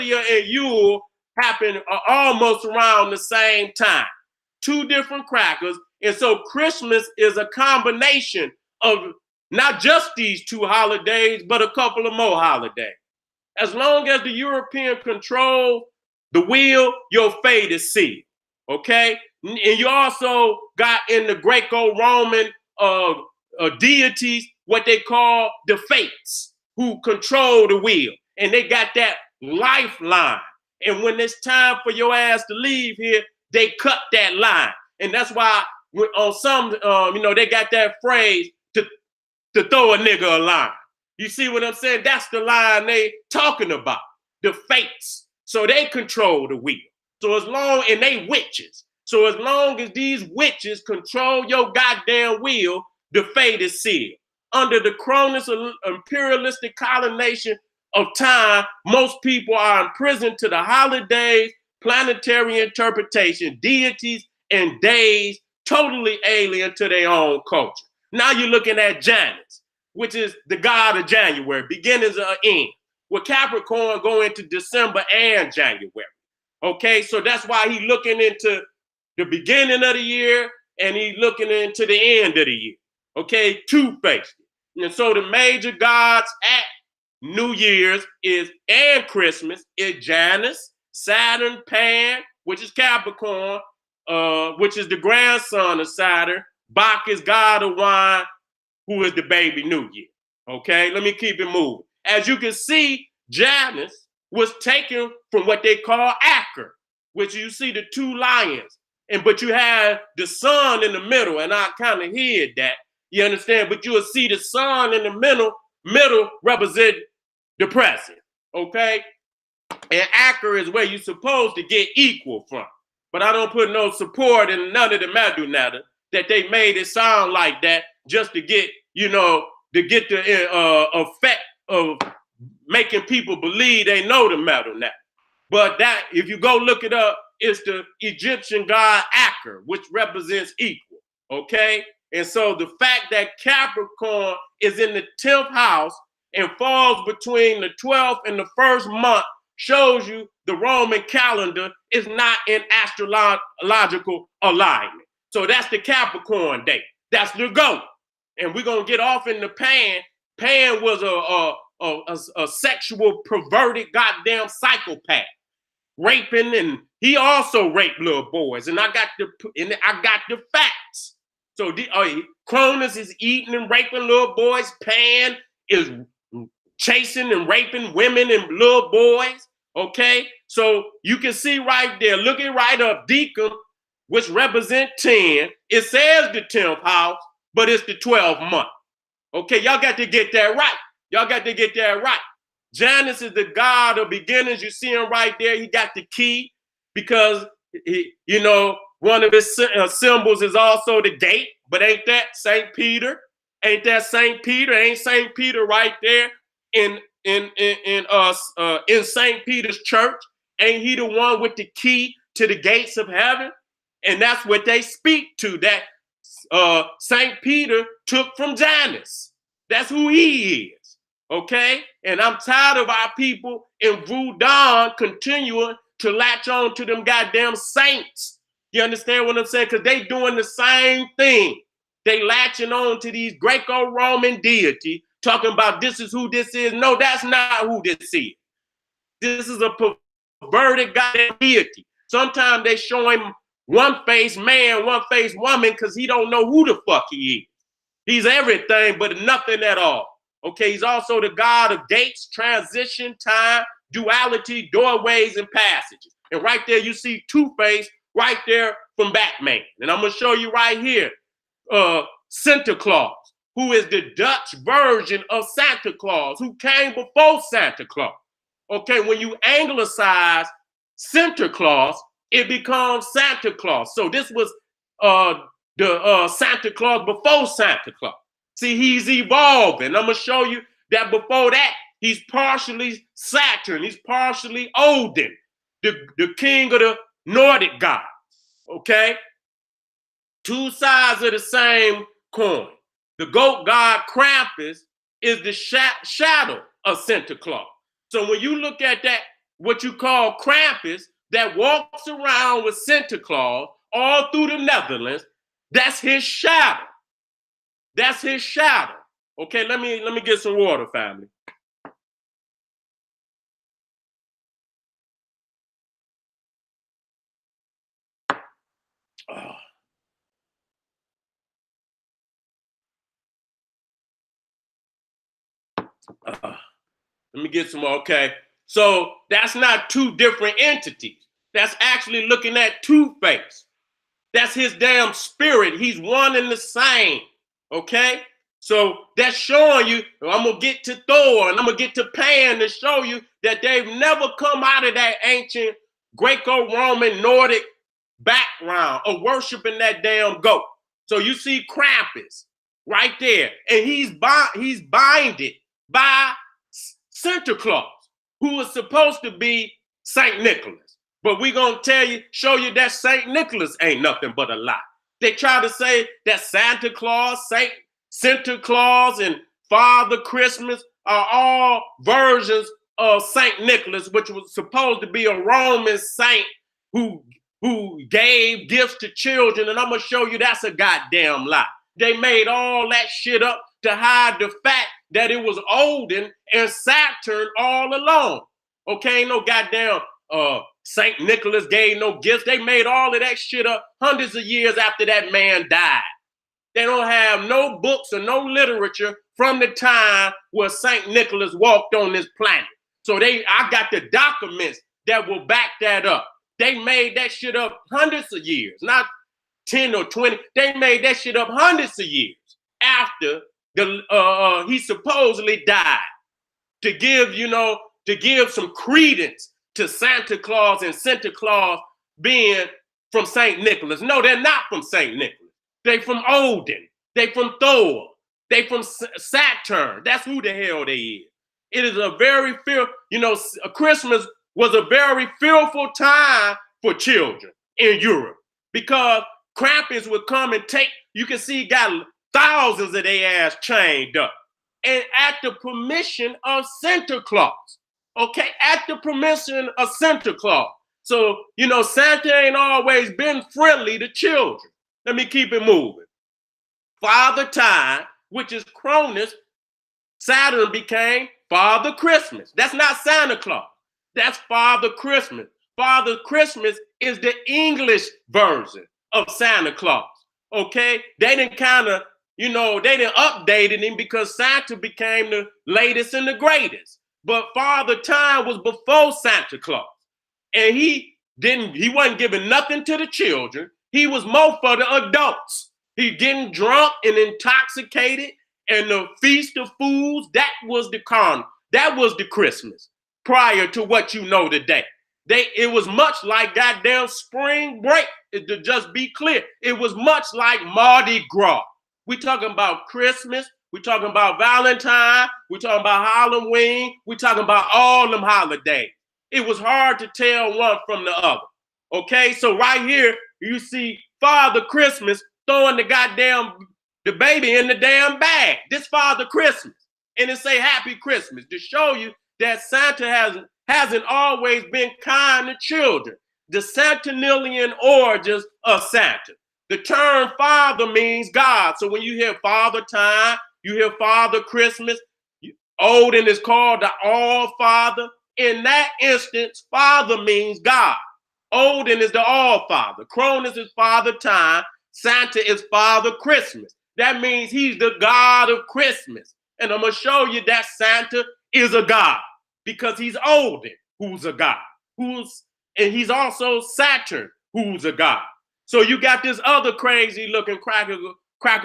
and Yule happen almost around the same time. Two different crackers. And so Christmas is a combination of not just these two holidays, but a couple of more holidays. As long as the European control the wheel, your fate is sealed. Okay? And you also got in the Greco-Roman deities what they call the fates, who control the wheel. And they got that lifeline. And when it's time for your ass to leave here, they cut that line. And that's why on some, they got that phrase to throw a nigga a line. You see what I'm saying? That's the line they talking about, the fates. So they control the wheel. So and they witches. So as long as these witches control your goddamn wheel, the fate is sealed. Under the Cronus imperialistic colonization of time, most people are imprisoned to the holidays, planetary interpretation, deities, and days, totally alien to their own culture. Now you're looking at Janus, which is the god of January, beginnings or end. With Capricorn go into December and January. Okay, so that's why he's looking into the beginning of the year and he's looking into the end of the year. Okay, two-faced. And so the major gods at New Year's and Christmas is Janus, Saturn, Pan, which is Capricorn, which is the grandson of Saturn, Bacchus, god of wine, who is the baby New Year. Okay, let me keep it moving. As you can see, Janus was taken from what they call Acker, which you see the two lions, but you have the sun in the middle, and I kind of hid that. You understand? But you will see the sun in the middle represent the present, okay? And Acker is where you're supposed to get equal from. But I don't put no support in none of the Madunata that they made it sound like that just to get, the effect of making people believe they know the Madunata. But that, if you go look it up, it's the Egyptian god Acker, which represents equal, okay? And so the fact that Capricorn is in the 10th house and falls between the 12th and the first month shows you the Roman calendar is not in astrological alignment. So that's the Capricorn date. That's the goat. And we're going to get off in the Pan. Pan was a sexual, perverted, goddamn psychopath, raping, and he also raped little boys. And I got the facts. So Cronus is eating and raping little boys. Pan is chasing and raping women and little boys. Okay, so you can see right there, looking right up, Deacon, which represent 10. It says the 10th house, but it's the 12th month. Okay, y'all got to get that right. Y'all got to get that right. Janus is the god of beginnings. You see him right there. He got the key because, one of his symbols is also the gate. But ain't that St. Peter? Ain't that St. Peter? Ain't St. Peter right there in St. Peter's church? Ain't he the one with the key to the gates of heaven? And that's what they speak to, that St. Peter took from Janus. That's who he is, okay? And I'm tired of our people in Voodoo continuing to latch on to them goddamn saints. You understand what I'm saying? Because they doing the same thing. They latching on to these Greco-Roman deity, talking about this is who this is. No, that's not who this is. This is a perverted goddamn deity. Sometimes they show him one-faced man, one-faced woman, because he don't know who the fuck he is. He's everything but nothing at all. Okay, he's also the god of gates, transition, time, duality, doorways, and passages. And right there you see Two-Face right there from Batman. And I'm going to show you right here, Santa Claus, who is the Dutch version of Santa Claus, who came before Santa Claus. Okay, when you anglicize Santa Claus, it becomes Santa Claus. So this was the Santa Claus before Santa Claus. See, he's evolving. I'm going to show you that before that, he's partially Saturn. He's partially Odin, the king of the Nordic gods. Okay? Two sides of the same coin. The goat god Krampus is the shadow of Santa Claus. So when you look at that what you call Krampus that walks around with Santa Claus all through the Netherlands. That's his shadow. That's his shadow. Okay, let me get some water, family. Let me get some more. Okay, so that's not two different entities. That's actually looking at Two-Face. That's his damn spirit. He's one and the same. Okay? So that's showing you, I'm going to get to Thor and I'm going to get to Pan to show you that they've never come out of that ancient Greco-Roman Nordic background of worshiping that damn goat. So you see Krampus right there, and he's binded by Santa Claus, who is supposed to be St. Nicholas. But we're going to show you that St. Nicholas ain't nothing but a lie. They try to say that Santa Claus, Santa Claus, and Father Christmas are all versions of St. Nicholas, which was supposed to be a Roman saint who gave gifts to children. And I'm going to show you that's a goddamn lie. They made all that shit up to hide the fact that it was Odin and Saturn all along. Okay, no goddamn St. Nicholas gave no gifts. They made all of that shit up hundreds of years after that man died. They don't have no books or no literature from the time where St. Nicholas walked on this planet. So I got the documents that will back that up. They made that shit up hundreds of years, not 10 or 20. They made that shit up hundreds of years after he supposedly died to give some credence to Santa Claus and Santa Claus being from St. Nicholas. No, they're not from St. Nicholas. They from Odin. They from Thor. They from Saturn. That's who the hell they is. It is a very Christmas was a very fearful time for children in Europe because Krampus would come and you can see he got thousands of their ass chained up. And at the permission of Santa Claus. Okay, at the permission of Santa Claus. So, Santa ain't always been friendly to children. Let me keep it moving. Father Time, which is Cronus, Saturn became Father Christmas. That's not Santa Claus. That's Father Christmas. Father Christmas is the English version of Santa Claus. Okay? They didn't they didn't update him because Santa became the latest and the greatest. But Father Time was before Santa Claus. And he wasn't giving nothing to the children. He was more for the adults. He getting drunk and intoxicated, and the Feast of Fools, that was the carnival. That was the Christmas prior to what you know today. It was much like goddamn spring break, to just be clear. It was much like Mardi Gras. We talking about Christmas. We talking about Valentine. We talking about Halloween. We talking about all them holidays. It was hard to tell one from the other. Okay, so right here, you see Father Christmas throwing the baby in the damn bag. This Father Christmas. And it say Happy Christmas to show you that Santa hasn't always been kind to children. The Santanilian origins of Santa. The term father means God. So when you hear Father Time, you hear Father Christmas, Odin is called the All-Father. In that instance, Father means God. Odin is the All-Father. Cronus is Father Time. Santa is Father Christmas. That means he's the God of Christmas. And I'm going to show you that Santa is a God because he's Odin, who's a God. And he's also Saturn, who's a God. So you got this other crazy looking cracker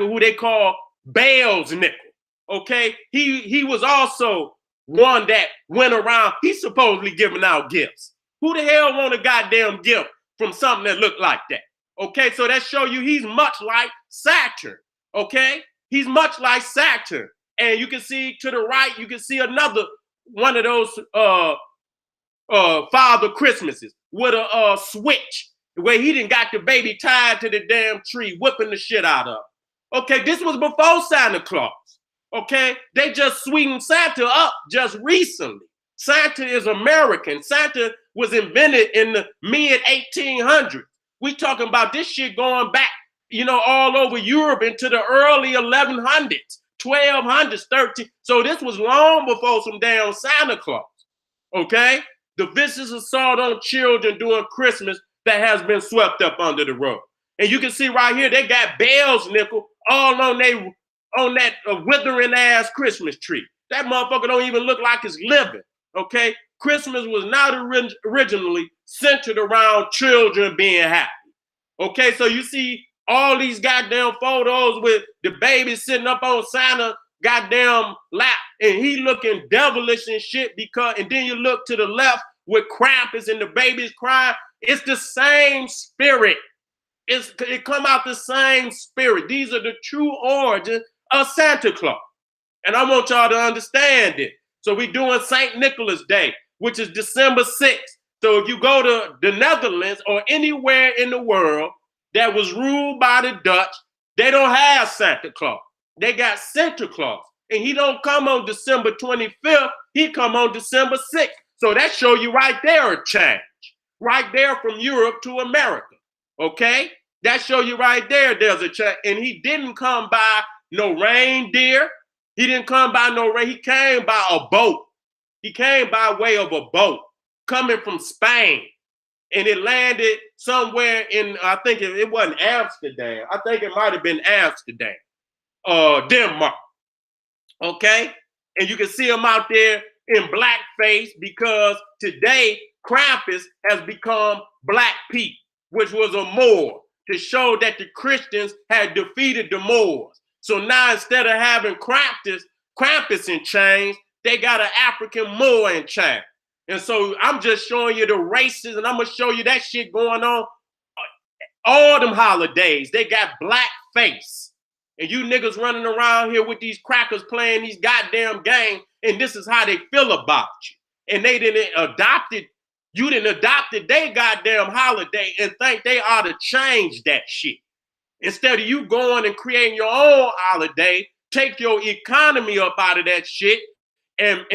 who they call Baal's nickel. Okay, he was also one that went around. He's supposedly giving out gifts. Who the hell want a goddamn gift from something that looked like that? Okay, so that show you he's much like Saturn. Okay, he's much like Saturn. And you can see to the right, you can see another one of those Father Christmases with a switch where he done got the baby tied to the damn tree, whipping the shit out of. Okay, this was before Santa Claus. Okay, they just sweetened Santa up just recently. Santa is American. Santa was invented in the mid 1800s. We talking about this shit going back, all over Europe into the early 1100s, 1200s, 13. So this was long before some damn Santa Claus. Okay? The vicious assault on children during Christmas that has been swept up under the rug. And you can see right here, they got bells, nickel, all on that withering ass Christmas tree. That motherfucker don't even look like it's living. Okay? Christmas was not originally centered around children being happy. Okay, so you see all these goddamn photos with the baby sitting up on Santa goddamn lap and he looking devilish and shit and then you look to the left with Krampus and the baby's crying. It's the same spirit. It come out the same spirit. These are the true origins of Santa Claus. And I want y'all to understand it. So we're doing St. Nicholas Day, which is December 6th. So if you go to the Netherlands or anywhere in the world that was ruled by the Dutch, they don't have Santa Claus. They got Santa Claus. And he don't come on December 25th. He come on December 6th. So that show you right there a change. Right there from Europe to America. Okay? That show you right there there's a change. And he didn't come by no reindeer. He didn't come by no rain. He came by a boat. He came by way of a boat coming from Spain. And it landed somewhere in, I think it wasn't Amsterdam. I think it might have been Amsterdam, Denmark. Okay? And you can see him out there in blackface because today Krampus has become Black Pete, which was a Moor, to show that the Christians had defeated the Moors. So now instead of having Krampus in chains, they got an African Moor in chains. And so I'm just showing you the races, and I'm going to show you that shit going on all them holidays. They got black face. And you niggas running around here with these crackers playing these goddamn games, and this is how they feel about you. And they didn't adopt it. You didn't adopt it, they goddamn holiday, and think they ought to change that shit. Instead of you going and creating your own holiday, take your economy up out of that shit and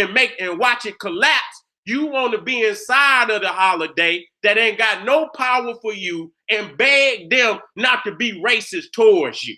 watch it collapse. You want to be inside of the holiday that ain't got no power for you and beg them not to be racist towards you.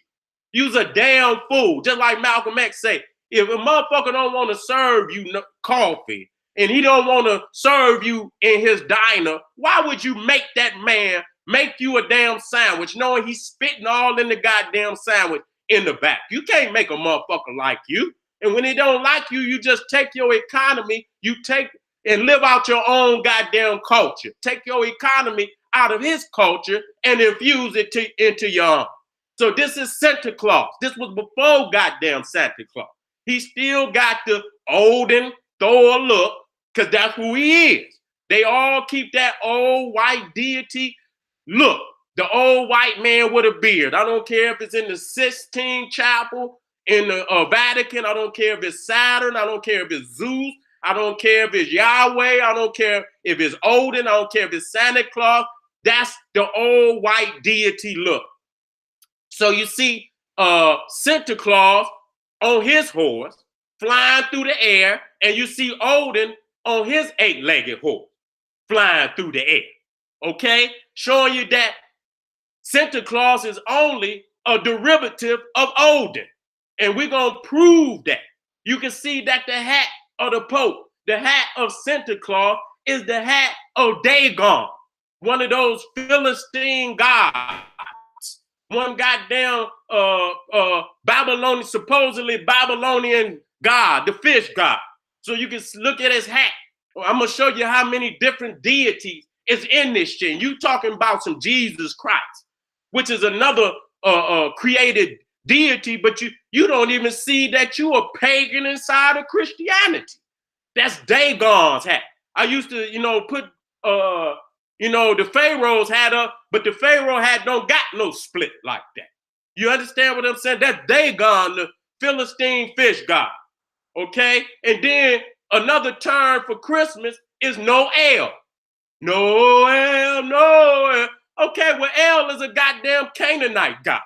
You's a damn fool. Just like Malcolm X say, if a motherfucker don't want to serve you coffee and he don't want to serve you in his diner, why would you make that man make you a damn sandwich knowing he's spitting all in the goddamn sandwich in the back? You can't make a motherfucker like you. And when he don't like you, you just take your economy, you take and live out your own goddamn culture. Take your economy out of his culture and infuse it into your own. So this is Santa Claus. This was before goddamn Santa Claus. He still got the olden Thor look because that's who he is. They all keep that old white deity look. The old white man with a beard. I don't care if it's in the Sistine Chapel, in the Vatican. I don't care if it's Saturn. I don't care if it's Zeus. I don't care if it's Yahweh. I don't care if it's Odin. I don't care if it's Santa Claus. That's the old white deity look. So you see Santa Claus on his horse flying through the air, and you see Odin on his 8-legged horse flying through the air. Okay? Showing you that Santa Claus is only a derivative of Odin. And we're going to prove that. You can see that the hat of the Pope, the hat of Santa Claus, is the hat of Dagon, one of those Philistine gods. One goddamn Babylonian, supposedly Babylonian god, the fish god. So you can look at his hat. I'm going to show you how many different deities is in this shit. You talking about some Jesus Christ, which is another created deity, but you don't even see that you a pagan inside of Christianity. That's Dagon's hat. I used to, put, the Pharaoh's hat up, but the Pharaoh hat don't got no split like that. You understand what I'm saying? That's Dagon, the Philistine fish god. Okay? And then another term for Christmas is Noel. Noel, Noel. Okay, well, El is a goddamn Canaanite god.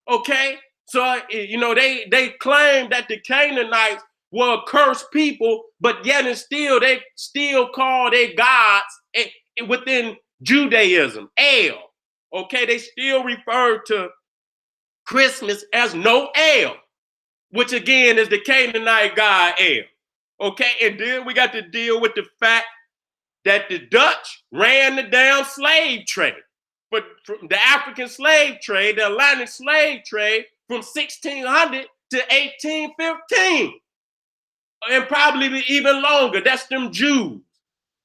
Okay? So, they claim that the Canaanites were cursed people, but yet and still they still call their gods within Judaism, El. Okay, they still refer to Christmas as Noel, which again is the Canaanite god El. Okay, and then we got to deal with the fact that the Dutch ran the damn slave trade. But from the African slave trade, the Atlantic slave trade from 1600 to 1815. And probably even longer. That's them Jews.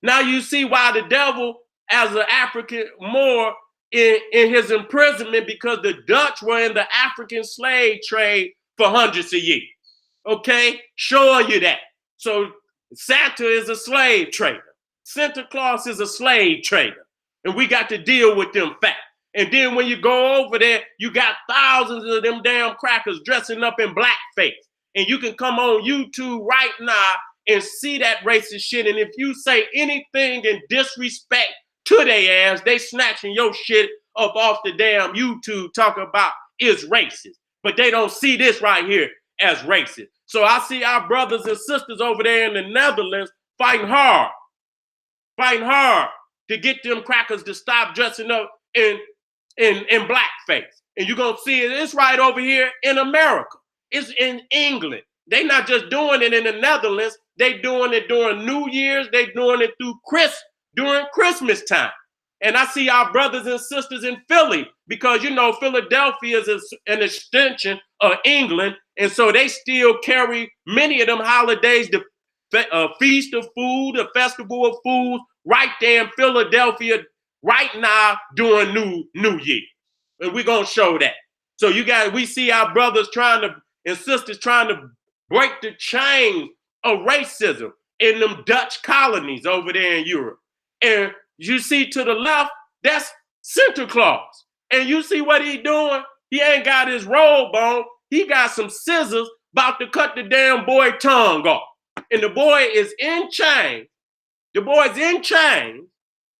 Now you see why the devil, as an African Moor, in his imprisonment, because the Dutch were in the African slave trade for hundreds of years. Okay? Showing you that. So Santa is a slave trader. Santa Claus is a slave trader. And we got to deal with them facts. And then when you go over there, you got thousands of them damn crackers dressing up in blackface. And you can come on YouTube right now and see that racist shit. And if you say anything in disrespect to their ass, they snatching your shit up off the damn YouTube talking about is racist. But they don't see this right here as racist. So I see our brothers and sisters over there in the Netherlands fighting hard to get them crackers to stop dressing up in blackface. And you're going to see it. It's right over here in America. It's in England. They not just doing it in the Netherlands. They doing it during New Year's. They doing it during Christmas time. And I see our brothers and sisters in Philly because, you know, Philadelphia is an extension of England. And so they still carry many of them holidays, the Feast of Food, the Festival of Foods, right there in Philadelphia right now during New Year. And we're going to show that. So we see our brothers and sisters trying to break the chains of racism in them Dutch colonies over there in Europe. And you see to the left, that's Santa Claus. And you see what he doing? He ain't got his robe on. He got some scissors about to cut the damn boy tongue off. And the boy is in chains. The boy's in chains.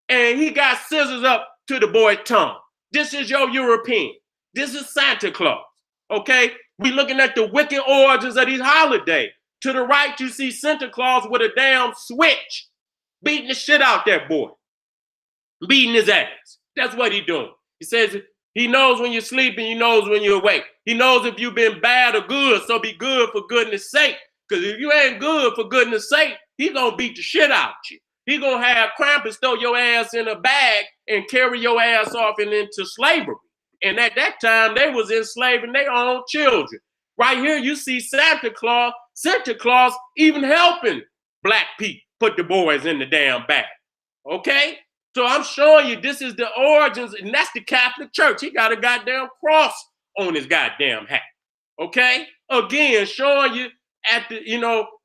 And he got scissors up to the boy's tongue. This is your European. This is Santa Claus. Okay? We looking at the wicked origins of these holidays. To the right, you see Santa Claus with a damn switch, beating the shit out that boy. Beating his ass. That's what he doing. He says he knows when you're sleeping, he knows when you're awake. He knows if you've been bad or good, so be good for goodness sake. Because if you ain't good for goodness sake, he gonna beat the shit out you. He gonna have Krampus throw your ass in a bag and carry your ass off and into slavery. And at that time, they was enslaving their own children. Right here, you see Santa Claus even helping black people put the boys in the damn bag. Okay? So I'm showing you this is the origins, and that's the Catholic Church. He got a goddamn cross on his goddamn hat. Okay? Again, showing you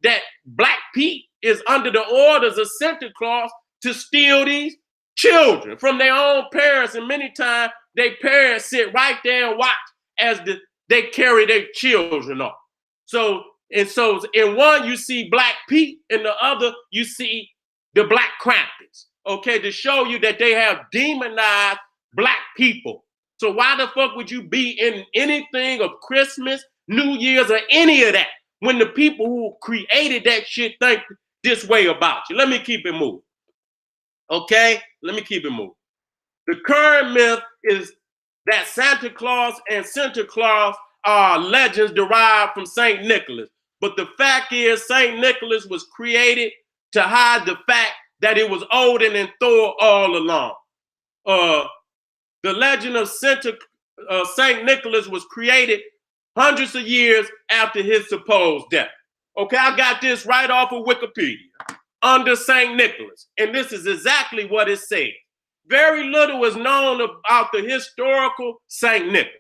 that Black Pete is under the orders of Santa Claus to steal these children from their own parents. And many times their parents sit right there and watch as they carry their children off. So in one you see Black Pete, in the other you see the Black Krampus. Okay, to show you that they have demonized black people. So why the fuck would you be in anything of Christmas, New Year's, or any of that when the people who created that shit think this way about you? Let me keep it moving. Okay? Let me keep it moving. The current myth is that Santa Claus and Santa Claus are legends derived from St. Nicholas. But the fact is, St. Nicholas was created to hide the fact that it was Odin and Thor all along. The legend of St. Nicholas was created hundreds of years after his supposed death. Okay, I got this right off of Wikipedia under St. Nicholas. And this is exactly what it says. Very little is known about the historical St. Nicholas.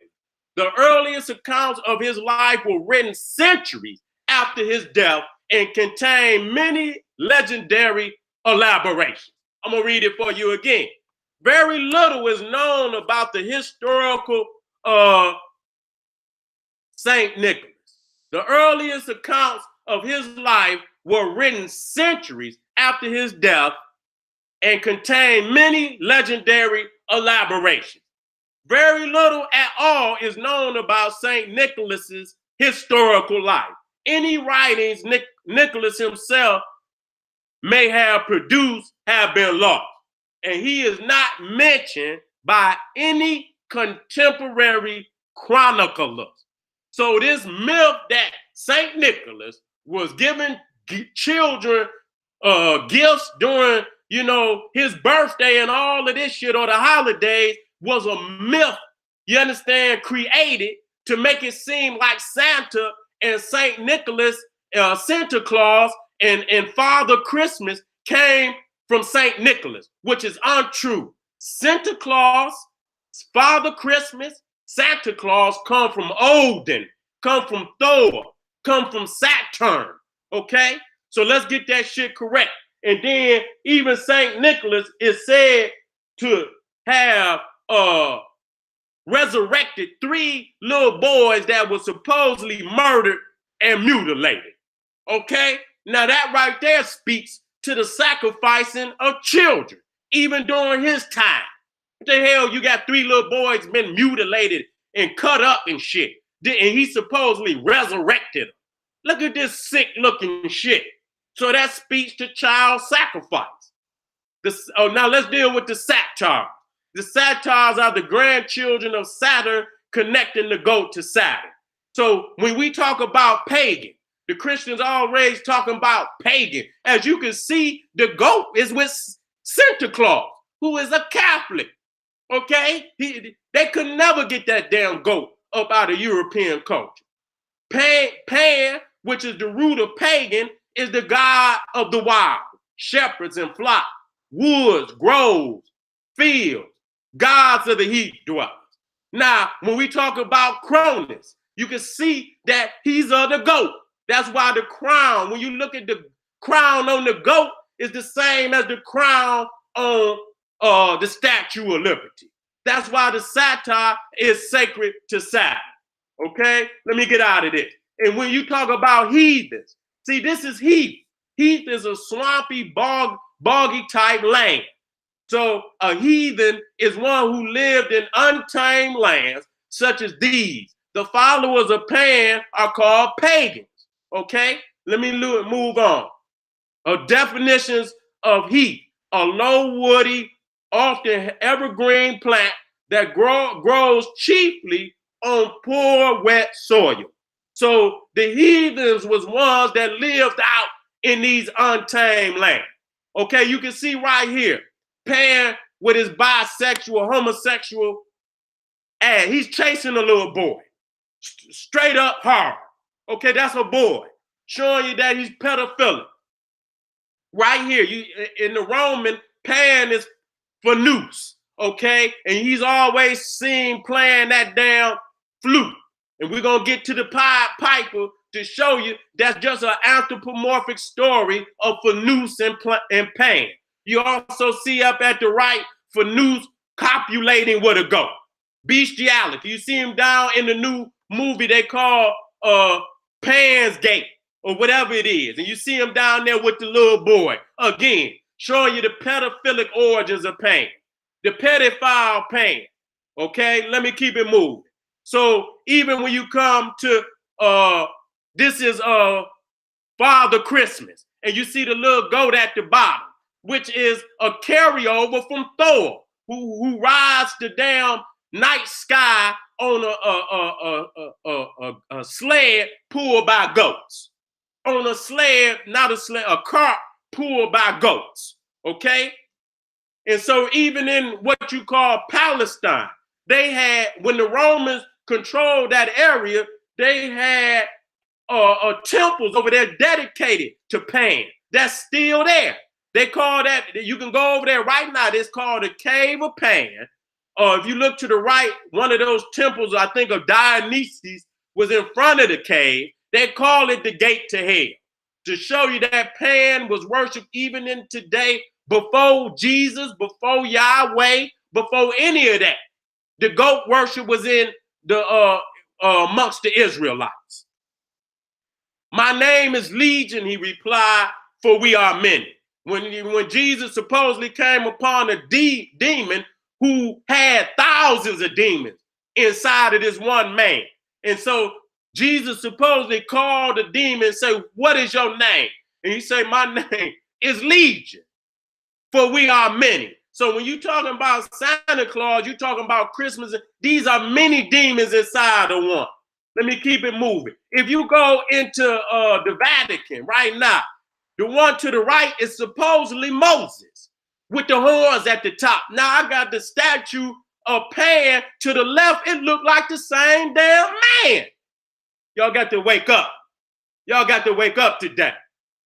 The earliest accounts of his life were written centuries after his death and contain many legendary elaborations. I'm going to read it for you again. Very little is known about the historical St. Nicholas. The earliest accounts of his life were written centuries after his death and contain many legendary elaborations. Very little at all is known about St. Nicholas's historical life. any writings Nicholas himself may have produced have been lost. And he is not mentioned by any contemporary chroniclers. So this myth that St. Nicholas was giving children gifts during, his birthday and all of this shit or the holidays was a myth, you understand, created to make it seem like Santa and St. Nicholas, Santa Claus and Father Christmas came from St. Nicholas, which is untrue. Santa Claus, Father Christmas, Santa Claus come from Odin, come from Thor, come from Saturn, okay? So let's get that shit correct. And then even St. Nicholas is said to have resurrected 3 little boys that were supposedly murdered and mutilated, okay? Now that right there speaks to the sacrificing of children, even during his time. What the hell, you got 3 little boys been mutilated and cut up and shit, and he supposedly resurrected them. Look at this sick looking shit. So that speaks to child sacrifice. Now let's deal with the satyrs. The satyrs are the grandchildren of Saturn, connecting the goat to Saturn. So when we talk about pagan, the Christians always talking about pagan. As you can see, the goat is with Santa Claus, who is a Catholic. Okay? They could never get that damn goat up out of European culture. Pan, which is the root of pagan, is the god of the wild, shepherds and flocks, woods, groves, fields, gods of the heat dwellers. Now, when we talk about Cronus, you can see that he's of the goat. That's why the crown, when you look at the crown on the goat, is the same as the crown on the Statue of Liberty. That's why the satyr is sacred to Saturn. Okay? Let me get out of this. And when you talk about heathens, see, this is heath. Heath is a swampy, boggy type land. So a heathen is one who lived in untamed lands such as these. The followers of Pan are called pagans. Okay? Let me move on. Definitions of heath: a low, woody, often evergreen plant that grows chiefly on poor, wet soil. So the heathens was ones that lived out in these untamed lands. Okay, you can see right here, Pan with his bisexual, homosexual ass. He's chasing a little boy, straight up hard. Okay, that's a boy, showing you that he's pedophilic. Right here, in the Roman, Pan is for noose, okay? And he's always seen playing that damn flute. And we're going to get to the Pied Piper to show you that's just an anthropomorphic story of Fanus and Pan. You also see up at the right, Fanus copulating with a goat. Bestiality. You see him down in the new movie they call Pan's Gate or whatever it is. And you see him down there with the little boy. Again, showing you the pedophilic origins of Pan. The pedophile Pan. Okay, let me keep it moving. So even when you come to, this is Father Christmas, and you see the little goat at the bottom, which is a carryover from Thor, who rides the damn night sky on a sled pulled by goats. On a sled, not a sled, a cart pulled by goats, okay? And so even in what you call Palestine, they had, when the Romans controlled that area, they had temples over there dedicated to Pan. That's still there. They call that, you can go over there right now, it's called the Cave of Pan. If you look to the right, one of those temples, I think of Dionysus, was in front of the cave. They call it the gate to hell, to show you that Pan was worshipped even in today, before Jesus, before Yahweh, before any of that. The goat worship was in the amongst the Israelites. My name is Legion, he replied, for we are many. When Jesus supposedly came upon a demon who had thousands of demons inside of this one man. And so Jesus supposedly called the demon and say, what is your name? And he say, my name is Legion, for we are many. So when you're talking about Santa Claus, you're talking about Christmas. These are many demons inside of one. Let me keep it moving. If you go into the Vatican right now, the one to the right is supposedly Moses with the horns at the top. Now I got the statue of Pagan to the left. It looked like the same damn man. Y'all got to wake up. Y'all got to wake up today.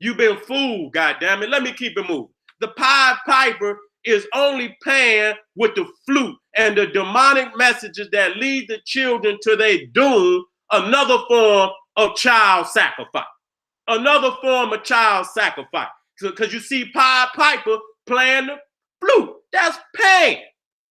You've been fooled, goddammit. Let me keep it moving. The Pied Piper is only Pan with the flute and the demonic messages that lead the children to their doom, another form of child sacrifice. Another form of child sacrifice. Because you see Pied Piper playing the flute. That's Pan,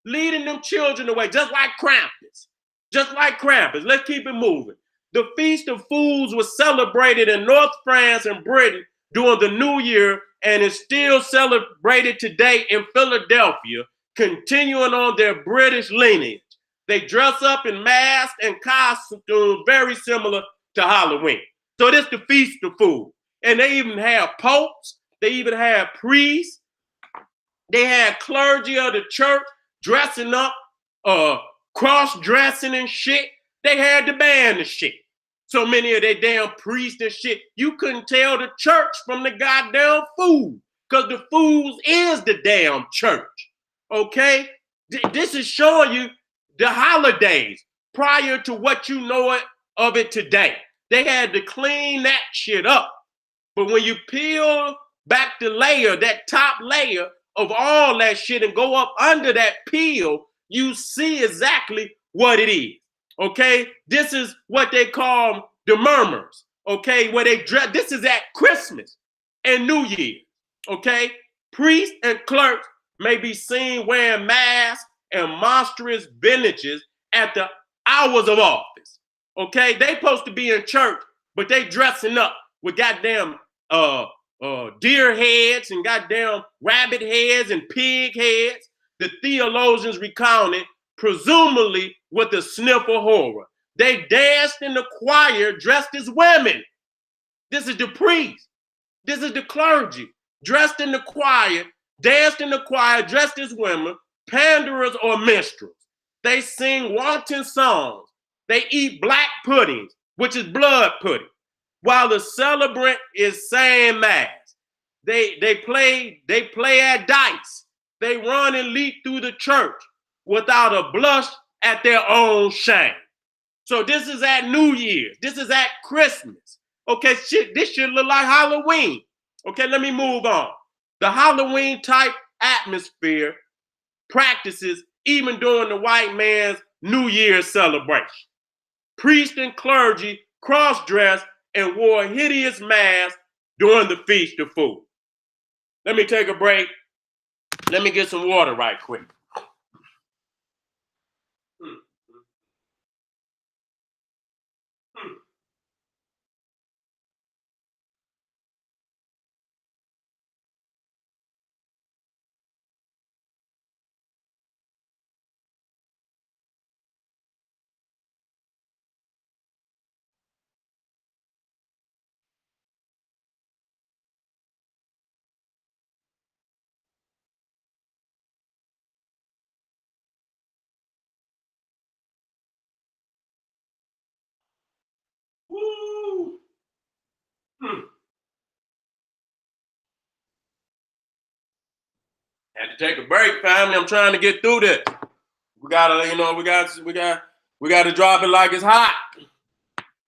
leading them children away, just like Krampus. Just like Krampus. Let's keep it moving. The Feast of Fools was celebrated in North France and Britain during the New Year and is still celebrated today in Philadelphia, continuing on their British lineage. They dress up in masks and costumes very similar to Halloween. So this is the Feast of Fools. And they even have popes. They even have priests. They had clergy of the church dressing up, cross-dressing and shit. They had to ban the shit. So many of their damn priests and shit, you couldn't tell the church from the goddamn fool, because the fools is the damn church, okay? This is showing you the holidays prior to what you know of it today. They had to clean that shit up. But when you peel back the layer, that top layer of all that shit and go up under that peel, you see exactly what it is. Okay, this is what they call the murmurs. Okay, where they dress. This is at Christmas and New Year. Okay, priests and clerks may be seen wearing masks and monstrous bandages at the hours of office. Okay, they supposed to be in church, but they dressing up with goddamn deer heads and goddamn rabbit heads and pig heads. The theologians recounted, presumably with a sniff of horror. They danced in the choir dressed as women. This is the priest. This is the clergy dressed in the choir, danced in the choir dressed as women, panderers or minstrels. They sing wanton songs. They eat black puddings, which is blood pudding, while the celebrant is saying mass. They play at dice. They run and leap through the church without a blush at their own shame. So this is at New Year's. This is at Christmas. Okay, this shit look like Halloween. Okay, let me move on. The Halloween type atmosphere practices even during the white man's New Year's celebration. Priests and clergy cross-dressed and wore hideous masks during the Feast of Fools. Let me take a break. Let me get some water right quick. Woo! Had to take a break, family. I'm trying to get through this. We gotta, we gotta drop it like it's hot.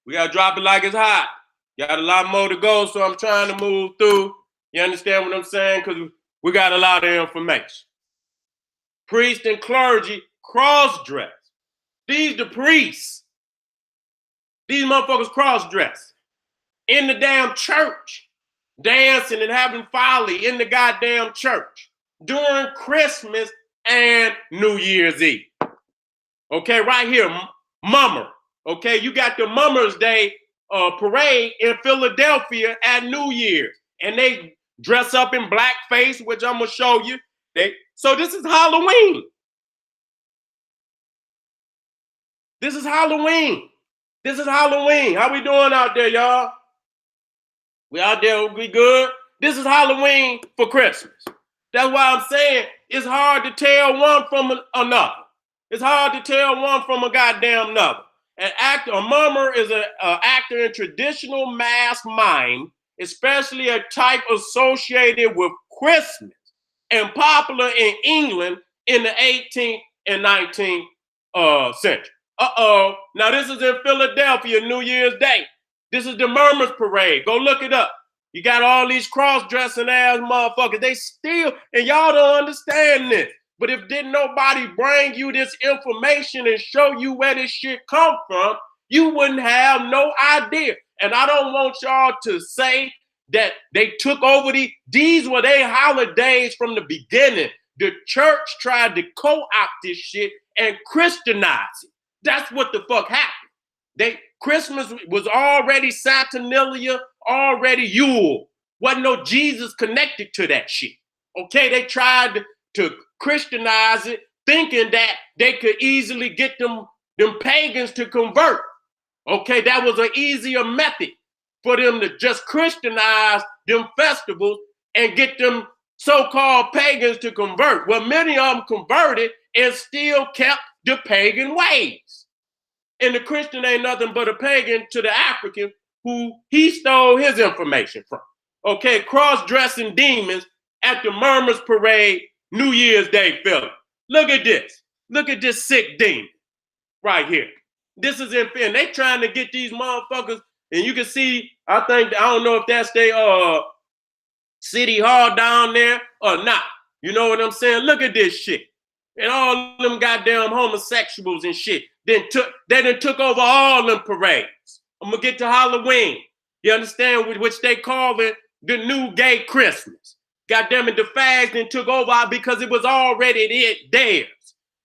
We gotta drop it like it's hot. Got a lot more to go, so I'm trying to move through. You understand what I'm saying? Because we got a lot of information. Priests and clergy cross-dress. These the priests. These motherfuckers cross-dress in the damn church, dancing and having folly in the goddamn church during Christmas and New Year's Eve. Okay, right here, Mummer. Okay, you got the Mummer's Day parade in Philadelphia at New Year's, and they dress up in blackface, which I'm gonna show you. So this is Halloween. This is Halloween. This is Halloween. How we doing out there, y'all? We out there, we good? This is Halloween for Christmas. That's why I'm saying it's hard to tell one from another. It's hard to tell one from a goddamn another. A mummer is an actor in traditional mass mime, especially a type associated with Christmas and popular in England in the 18th and 19th century. Now this is in Philadelphia, New Year's Day. This is the Murmurs Parade. Go look it up. You got all these cross-dressing ass motherfuckers. They still, and y'all don't understand this. But if didn't nobody bring you this information and show you where this shit come from, you wouldn't have no idea. And I don't want y'all to say that they took over these were their holidays from the beginning. The church tried to co-opt this shit and Christianize it. That's what the fuck happened. Christmas was already Saturnalia, already Yule. Wasn't no Jesus connected to that shit. Okay, they tried to Christianize it, thinking that they could easily get them pagans to convert. Okay, that was an easier method for them to just Christianize them festivals and get them so-called pagans to convert. Well, many of them converted and still kept the pagan ways. And the Christian ain't nothing but a pagan to the African who he stole his information from. Okay, cross-dressing demons at the Murmurs Parade, New Year's Day, Philly. Look at this. Look at this sick demon right here. This is in, and they trying to get these motherfuckers, and you can see, I don't know if that's their city hall down there or not. You know what I'm saying? Look at this shit. And all them goddamn homosexuals and shit. They took over all them parades. I'm gonna get to Halloween. You understand? Which they call it the new gay Christmas. Goddamn it, the fags then took over because it was already theirs.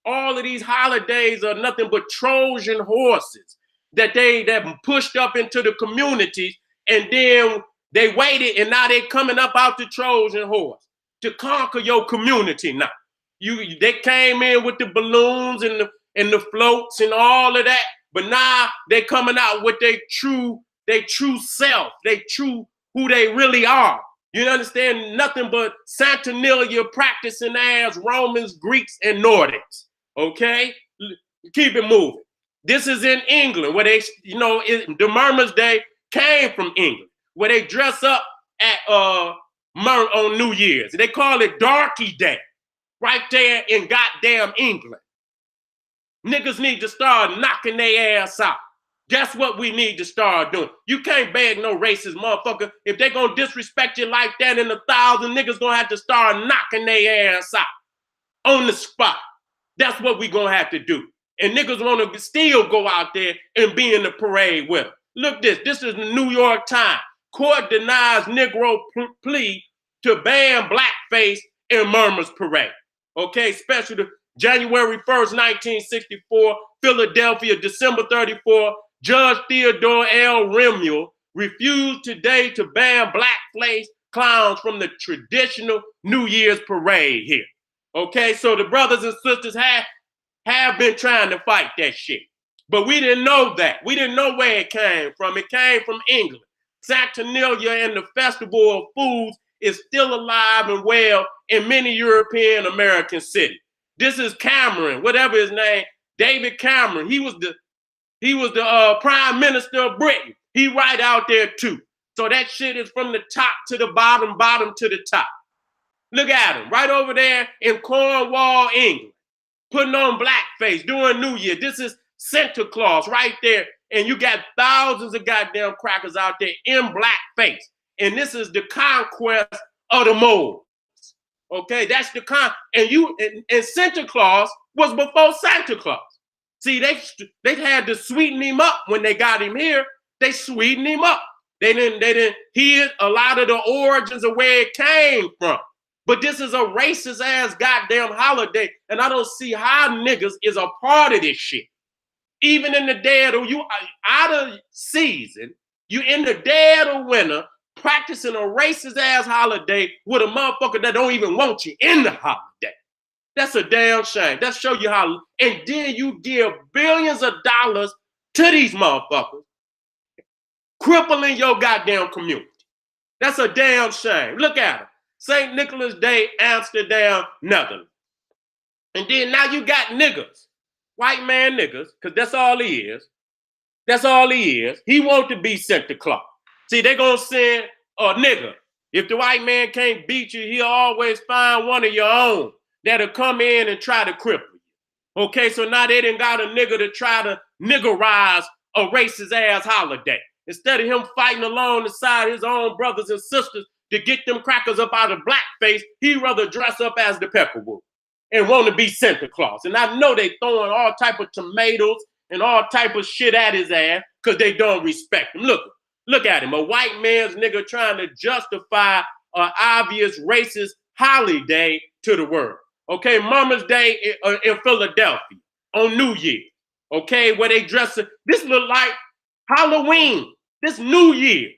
All of these holidays are nothing but Trojan horses that pushed up into the communities, and then they waited, and now they coming up out the Trojan horse to conquer your community now. They came in with the balloons and the floats and all of that, but now they coming out with their true self, who they really are. You understand? Nothing but Saturnalia practicing as Romans, Greeks, and Nordics. Okay? Keep it moving. This is in England, where they, the Murmurs Day came from England, where they dress up at on New Year's. They call it Darky Day. Right there in goddamn England. Niggas need to start knocking their ass out. That's what we need to start doing. You can't beg no racist motherfucker. If they gonna disrespect you like that in 1,000, niggas gonna have to start knocking their ass out on the spot. That's what we gonna have to do. And niggas wanna still go out there and be in the parade with them. Look this. This is the New York Times. Court denies Negro plea to ban blackface in Murmurs Parade. Okay, special to January 1st, 1964, Philadelphia, December 34, Judge Theodore L. Remuel refused today to ban blackface clowns from the traditional New Year's parade here. Okay, so the brothers and sisters have been trying to fight that shit. But we didn't know that. We didn't know where it came from. It came from England. Saturnalia and the Festival of Foods is still alive and well in many European American cities. This is Cameron, whatever his name, David Cameron. He was the Prime Minister of Britain. He right out there too. So that shit is from the top to the bottom, bottom to the top. Look at him, right over there in Cornwall, England, putting on blackface during New Year. This is Santa Claus right there. And you got thousands of goddamn crackers out there in blackface. And this is the conquest of the moles. Okay, that's the and Santa Claus was before Santa Claus. See, they had to sweeten him up when they got him here. They sweetened him up. They didn't hear a lot of the origins of where it came from. But this is a racist ass goddamn holiday, and I don't see how niggas is a part of this shit. Even in the dead of you out of season, you in the dead of winter, practicing a racist ass holiday with a motherfucker that don't even want you in the holiday. That's a damn shame. That show you how, and then you give billions of dollars to these motherfuckers, crippling your goddamn community. That's a damn shame. Look at them. St. Nicholas Day, Amsterdam, Netherlands. And then now you got niggas, white man niggas, because that's all he is. That's all he is. He wants to be Santa Claus. See, they're going to send a nigga. If the white man can't beat you, he'll always find one of your own that'll come in and try to cripple you. Okay, so now they done got a nigga to try to niggerize a racist ass holiday. Instead of him fighting along the side of his own brothers and sisters to get them crackers up out of blackface, he'd rather dress up as the Pepperwood and want to be Santa Claus. And I know they throwing all type of tomatoes and all type of shit at his ass because they don't respect him. Look at him, a white man's nigga trying to justify an obvious racist holiday to the world. Okay, Mama's Day in Philadelphia on New Year. Okay, where they dress it. This look like Halloween, this New Year,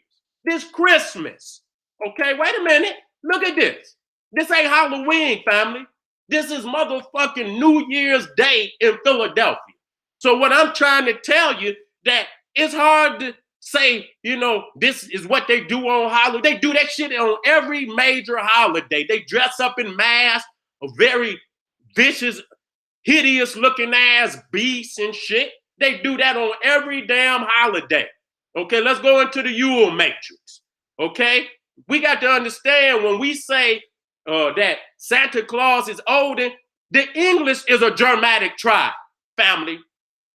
this Christmas. Okay, wait a minute. Look at this. This ain't Halloween, family. This is motherfucking New Year's Day in Philadelphia. So what I'm trying to tell you, that it's hard to say, you know, this is what they do on holiday. They do that shit on every major holiday. They dress up in masks, a very vicious, hideous looking ass beasts and shit. They do that on every damn holiday. Okay, let's go into the Yule matrix. Okay, we got to understand when we say that Santa Claus is Odin, the English is a Germanic tribe, family.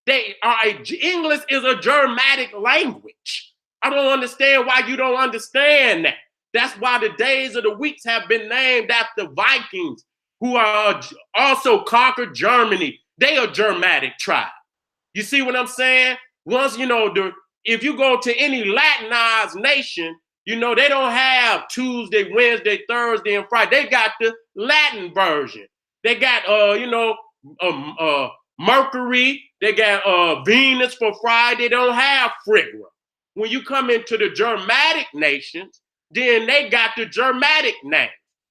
English is a Germanic language. I don't understand why you don't understand that. That's why the days of the weeks have been named after Vikings who are also conquered Germany. They are Germanic tribe. You see what I'm saying? Once, you know, if you go to any Latinized nation, you know, they don't have Tuesday, Wednesday, Thursday, and Friday. They got the Latin version. They got, Mercury. They got Venus for Friday. They don't have Phrygia. When you come into the Germanic nations, then they got the Germanic name,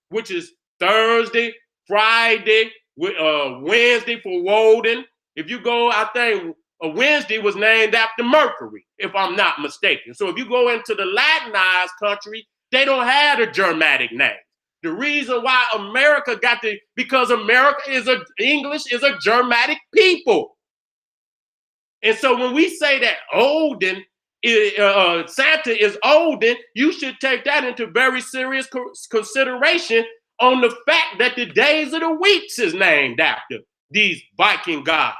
which is Thursday, Friday, Wednesday for Woden. If you go, I think Wednesday was named after Mercury, if I'm not mistaken. So if you go into the Latinized country, they don't have a Germanic name. The reason why America because English is a Germanic people. And so when we say that Odin, Santa is Odin, you should take that into very serious consideration on the fact that the days of the weeks is named after these Viking gods.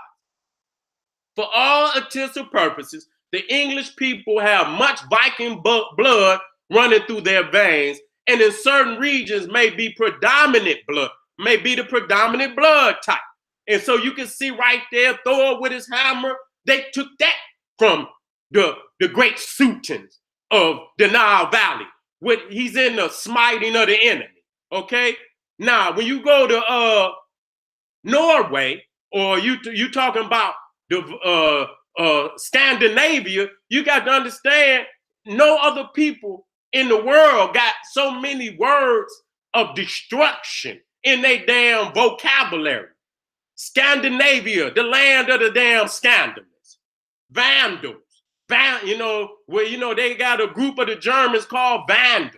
For all intents and purposes, the English people have much Viking blood running through their veins, and in certain regions may be the predominant blood type. And so you can see right there, Thor with his hammer, they took that from the great Sultans of the Nile Valley. He's in the smiting of the enemy. Okay? Now, when you go to Norway, or you talking about the Scandinavia, you got to understand no other people in the world got so many words of destruction in their damn vocabulary. Scandinavia, the land of the damn scandalous. Vandals. They got a group of the Germans called Vandals.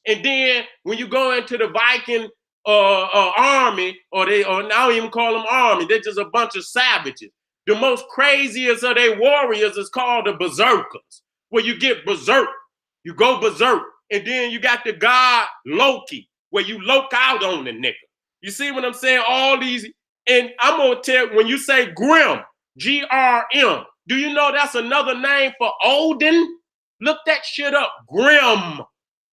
And then when you go into the Viking army, or I don't even call them army, they're just a bunch of savages. The most craziest of their warriors is called the berserkers, where you get berserk. You go berserk. And then you got the god Loki, where you loke out on the nigga. You see what I'm saying? All these, and I'm going to tell you, when you say Grim, G-R-M, do you know that's another name for Odin? Look that shit up, Grim.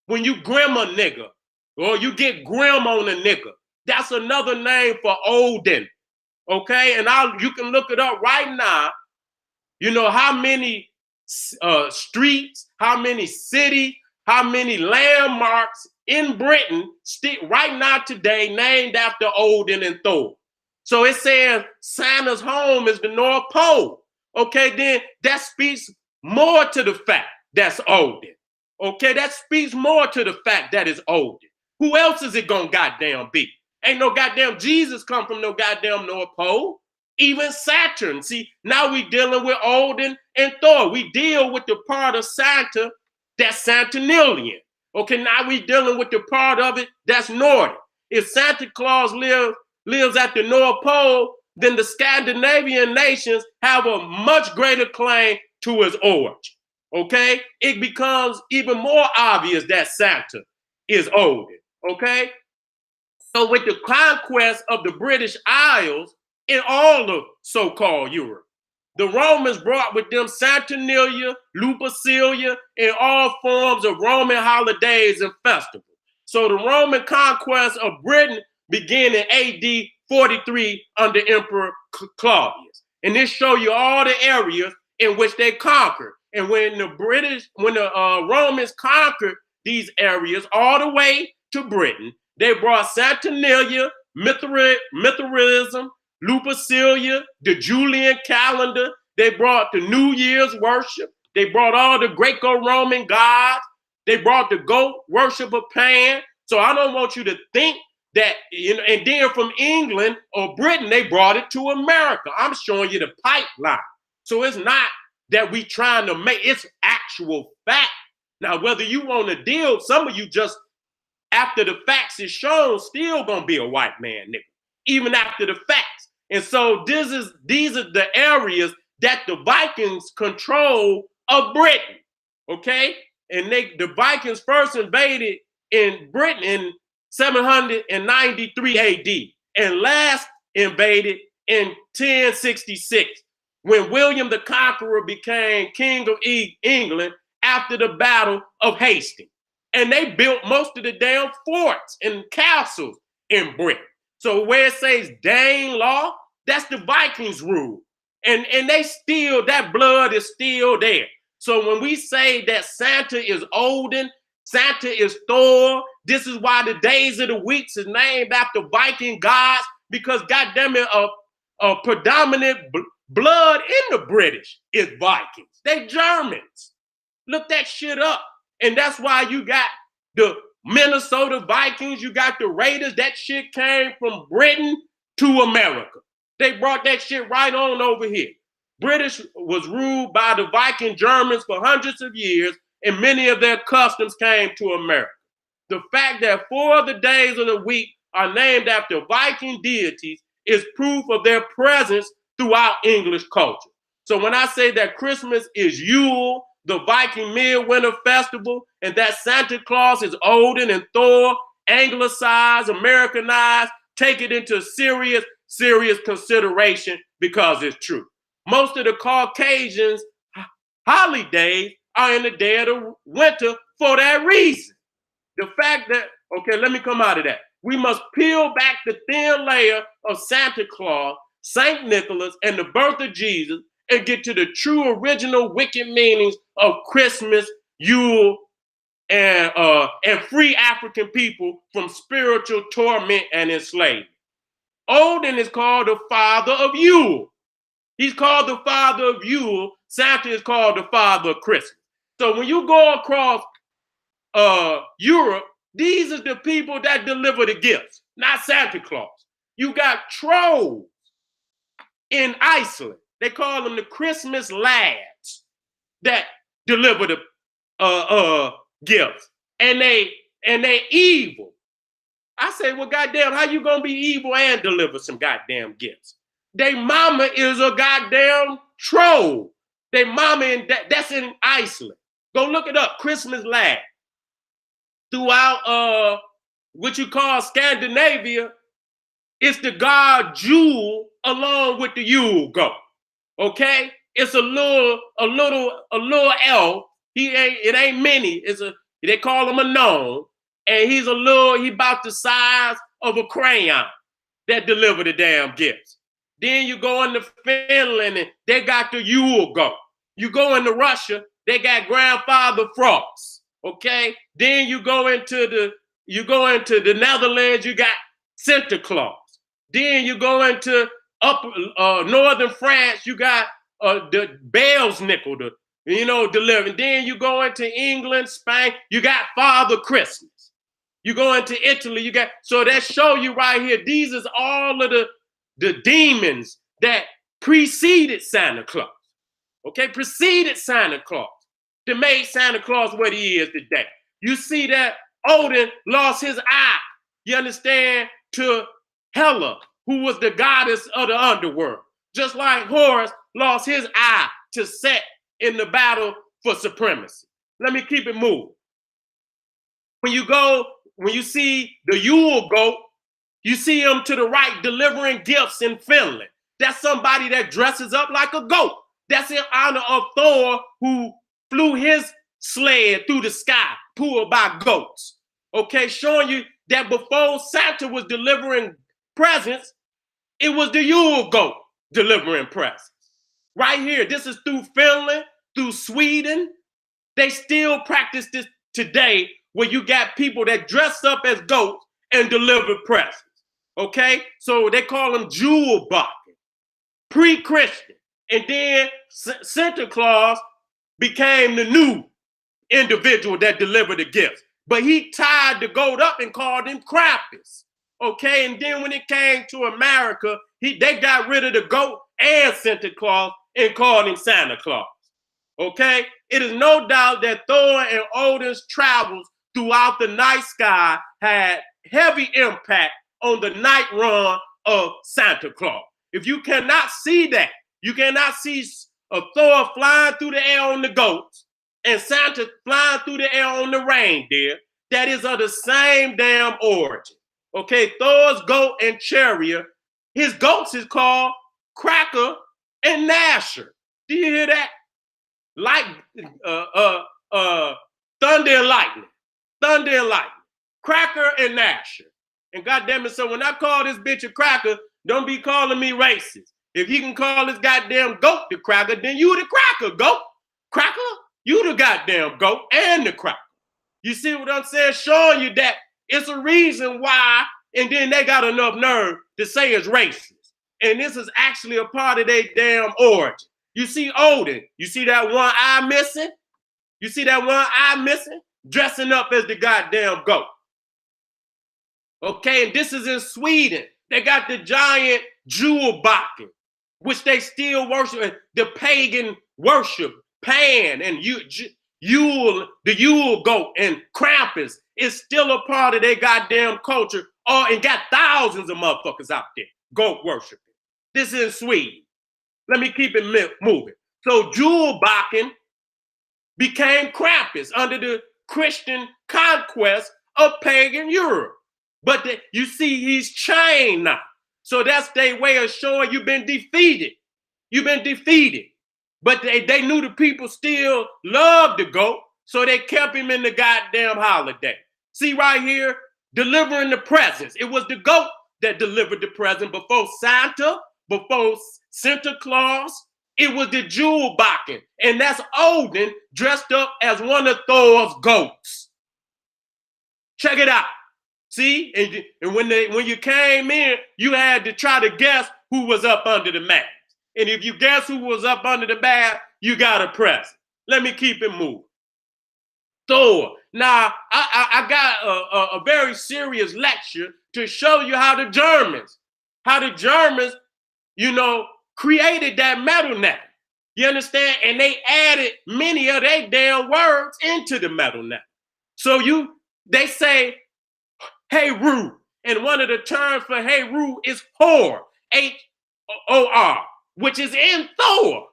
When you grim a nigga, or you get grim on a nigga, that's another name for Odin. Okay, and you can look it up right now. You know how many streets, how many cities, how many landmarks in Britain right now today named after Odin and Thor. So it says Santa's home is the North Pole. Okay, then that speaks more to the fact that's Odin. Okay, that speaks more to the fact that it's Odin. Who else is it gonna goddamn be? Ain't no goddamn Jesus come from no goddamn North Pole. even Saturn. See, now we dealing with Odin and Thor. We deal with the part of Santa that's Saturnalian. Okay, now we dealing with the part of it that's Nordic. If Santa Claus lives at the North Pole, then the Scandinavian nations have a much greater claim to his origin. Okay, it becomes even more obvious that Santa is Odin. Okay, so with the conquest of the British Isles in all of so-called Europe, the Romans brought with them Saturnalia, Lupercalia, and all forms of Roman holidays and festivals. So the Roman conquest of Britain began in AD 43 under Emperor Claudius. And this shows you all the areas in which they conquered. And when the Romans conquered these areas all the way to Britain, they brought Saturnalia, Mithraism, Lupercalia, the Julian calendar. They brought the New Year's worship. They brought all the Greco-Roman gods. They brought the goat worship of Pan. So I don't want you to think that, and then from England or Britain, they brought it to America. I'm showing you the pipeline. So it's not that we trying to make, it's actual fact. Now, whether you want to deal, some of you just, after the facts is shown, still gonna be a white man, nigga, even after the facts. And so these are the areas that the Vikings control of Britain, okay? And the Vikings first invaded in Britain in 793 AD and last invaded in 1066 when William the Conqueror became king of England after the Battle of Hastings. And they built most of the damn forts and castles in Britain. So where it says Dane law, that's the Vikings rule. And they still, that blood is still there. So when we say that Santa is Odin, Santa is Thor, this is why the days of the weeks is named after Viking gods, because goddamn it, a predominant blood in the British is Vikings. They Germans. Look that shit up. And that's why you got the Minnesota Vikings, you got the Raiders. That shit came from Britain to America. They brought that shit right on over here. British was ruled by the Viking Germans for hundreds of years, and many of their customs came to America. The fact that 4 of the days of the week are named after Viking deities is proof of their presence throughout English culture. So when I say that Christmas is Yule, the Viking Midwinter Festival, and that Santa Claus is Odin and Thor, anglicized, Americanized, take it into serious consideration because it's true. Most of the Caucasians' holidays are in the dead of winter for that reason. The fact that, okay, let me come out of that. We must peel back the thin layer of Santa Claus, St. Nicholas, and the birth of Jesus and get to the true original wicked meanings of Christmas, Yule, and free African people from spiritual torment and enslavement. Odin is called the father of Yule. He's called the father of Yule. Santa is called the father of Christmas. So when you go across Europe, these are the people that deliver the gifts, not Santa Claus. You got trolls in Iceland. They call them the Christmas lads that deliver the gifts. And they evil. I say, well, goddamn, how you gonna be evil and deliver some goddamn gifts? They mama is a goddamn troll. They mama, that's in Iceland. Go look it up, Christmas lad. Throughout what you call Scandinavia, it's the god Jule along with the Yule goat. Okay? It's a little elf. It ain't many. They call him a gnome. And he about the size of a crayon that deliver the damn gifts. Then you go into Finland and they got the Yule goat. You go into Russia, they got Grandfather Frost. Okay? Then you go into the Netherlands, you got Santa Claus. Then you go into northern France, you got the Bell's Nickel, delivering. Then you go into England, Spain, you got Father Christmas. You go into Italy, so that show you right here, these is all of the demons that preceded Santa Claus. Okay, preceded Santa Claus. That made Santa Claus what he is today. You see that Odin lost his eye, you understand, to Hela, who was the goddess of the underworld. Just like Horus lost his eye to Set in the battle for supremacy. Let me keep it moving. When you see the Yule goat, you see him to the right delivering gifts in Finland. That's somebody that dresses up like a goat. That's in honor of Thor, who flew his sled through the sky, pulled by goats. Okay, showing you that before Santa was delivering presents, it was the Yule goat delivering presents. Right here, this is through Finland, through Sweden. They still practice this today, where you got people that dress up as goats and deliver presents. Okay, so they call them Jule Bakken, pre-Christian. And then Santa Claus became the new individual that delivered the gifts. But he tied the goat up and called him Krampus. Okay, and then when it came to America, they got rid of the goat and Santa Claus and called him Santa Claus. Okay, it is no doubt that Thor and Odin's travels throughout the night sky had heavy impact on the night run of Santa Claus. If you cannot see that, you cannot see a Thor flying through the air on the goats and Santa flying through the air on the reindeer, that is of the same damn origin. Okay, Thor's goat and chariot, his goats is called Cracker and Nasher. Do you hear that? Like thunder and lightning. Thunder and lightning. Cracker and Nasher. And goddamn it, so when I call this bitch a cracker, don't be calling me racist. If you can call this goddamn goat the cracker, then you the cracker, goat. Cracker, you the goddamn goat and the cracker. You see what I'm saying? Showing you that it's a reason why, and then they got enough nerve to say it's racist. And this is actually a part of their damn origin. You see Odin, you see that one eye missing? You see that one eye missing? Dressing up as the goddamn goat. Okay, and this is in Sweden. They got the giant Jule Bakken, which they still worship, the pagan worship, Pan and Yule, the Yule goat and Krampus is still a part of their goddamn culture, and got thousands of motherfuckers out there, goat worshiping. This is in Sweden. Let me keep it moving. So Jule Bakken became Krampus under the Christian conquest of pagan Europe. But you see, he's chained now. So that's their way of showing you've been defeated. You've been defeated. But they knew the people still loved the goat, so they kept him in the goddamn holiday. See right here, delivering the presents. It was the goat that delivered the present before Santa, before Santa Claus. It was the Jule Bakken. And that's Odin dressed up as one of Thor's goats. Check it out. See, and when you came in, you had to try to guess who was up under the mask. And if you guess who was up under the mask, you got a present. Let me keep it moving. Thor. Now, I got a very serious lecture to show you how the Germans, created that metal net. You understand? And they added many of their damn words into the metal net. So they say, hey, Roo. And one of the terms for hey, Roo is Hor, H-O-R, which is in Thor.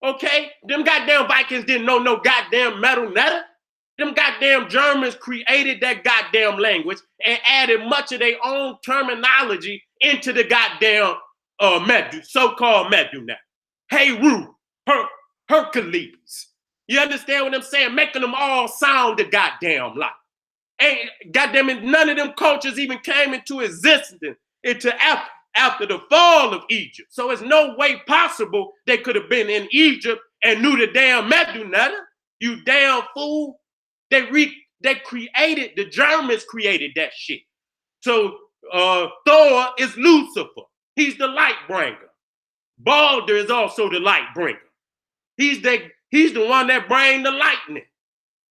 Okay? Them goddamn Vikings didn't know no goddamn metal netter. Them goddamn Germans created that goddamn language and added much of their own terminology into the goddamn so-called metal net. Hey, Roo, Hercules. You understand what I'm saying? Making them all sound the goddamn like. And goddamn it, none of them cultures even came into existence after the fall of Egypt. So it's no way possible they could have been in Egypt and knew the damn Medunata. You damn fool. The Germans created that shit. So Thor is Lucifer. He's the light bringer. Balder is also the light bringer. He's the one that brings the lightning.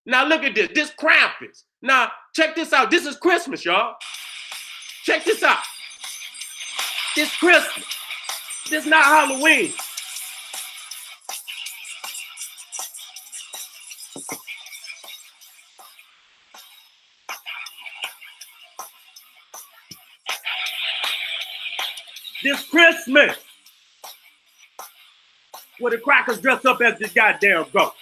Now look at this. This Krampus. Now check this out. This is Christmas, y'all. Check this out. This Christmas. This not Halloween. This Christmas. Where the crackers dress up as this goddamn goat.